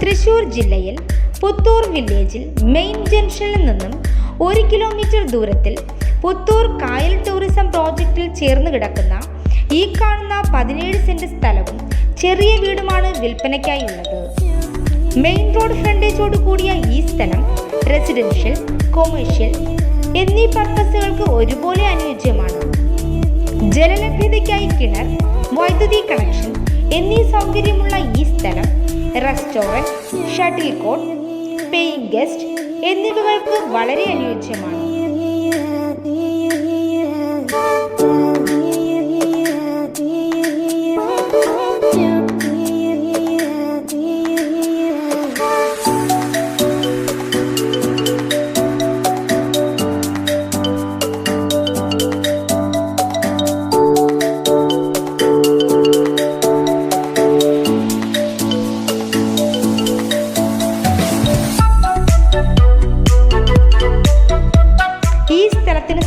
തൃശൂർ ജില്ലയിൽ പുത്തൂർ വില്ലേജിൽ മെയിൻ ജംഗ്ഷനിൽ നിന്നും 1 കിലോമീറ്റർ ദൂരത്തിൽ പുത്തൂർ കായൽ ടൂറിസം പ്രോജക്റ്റിൽ ചേർന്ന് കിടക്കുന്ന ഈ കാണുന്ന 17 സെന്റ് സ്ഥലവും ചെറിയ വീടുമാണ് വിൽപ്പനയ്ക്കായുള്ളത്. മെയിൻ റോഡ് ഫ്രണ്ടേജോട് കൂടിയ ഈ സ്ഥലം റെസിഡൻഷ്യൽ, കൊമേഴ്ഷ്യൽ എന്നീ പർപ്പസുകൾക്ക് ഒരുപോലെ അനുയോജ്യമാണ്. ജലലഭ്യതയ്ക്കായി കിണർ, വൈദ്യുതി കണക്ഷൻ എന്നീ സൗകര്യമുള്ള ഈ സ്ഥലം restaurant, shuttle court, paying guest എന്നിവകൾക്ക് വളരെ അനുയോജ്യമാണ്.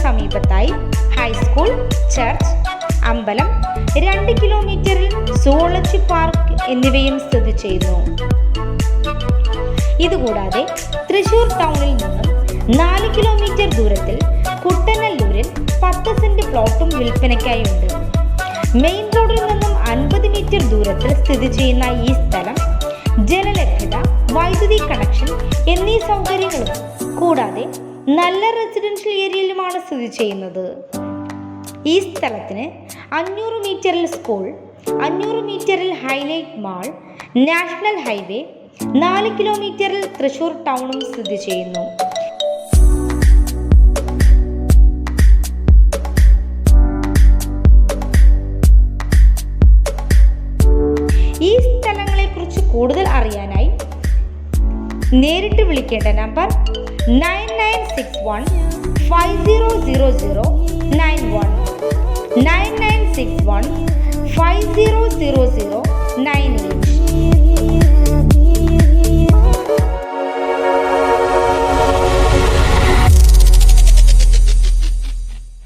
സമീപത്തായി ഹൈസ്കൂൾ, ചർച്ച്, അമ്പലം, 2 കിലോമീറ്ററിൽ സുവോളജി പാർക്ക് എന്നിവയും സ്ഥിതി ചെയ്യുന്നു. ഇതുകൂടാതെ തൃശൂർ ടൗണിൽ നിന്നും 4 കിലോമീറ്റർ ദൂരത്തിൽ കുട്ടനല്ലൂരിൽ 10 സെന്റ് പ്ലോട്ടും വിൽപ്പനയ്ക്കായുണ്ട്. മെയിൻ റോഡിൽ നിന്നും 50 മീറ്റർ ദൂരത്തിൽ സ്ഥിതി ചെയ്യുന്ന ഈ സ്ഥലം ജലലഭ്യത, വൈദ്യുതി കണക്ഷൻ എന്നീ സൗകര്യങ്ങളും കൂടാതെ നല്ല റെസിഡൻഷ്യൽ ഏരിയയിലുമാണ് സ്ഥിതി ചെയ്യുന്നത്. ഈ സ്ഥലത്തിന് 500 മീറ്ററിൽ സ്കൂൾ, 500 മീറ്ററിൽ ഹൈലൈറ്റ് മാൾ, നാഷണൽ ഹൈവേ, 4 കിലോമീറ്ററിൽ തൃശൂർ ടൗണും സ്ഥിതി ചെയ്യുന്നു. ഈ സ്ഥലങ്ങളെക്കുറിച്ച് കൂടുതൽ അറിയാനായി നേരിട്ട് വിളിക്കേണ്ട നമ്പർ 9961 5000 91 9961 5000 98.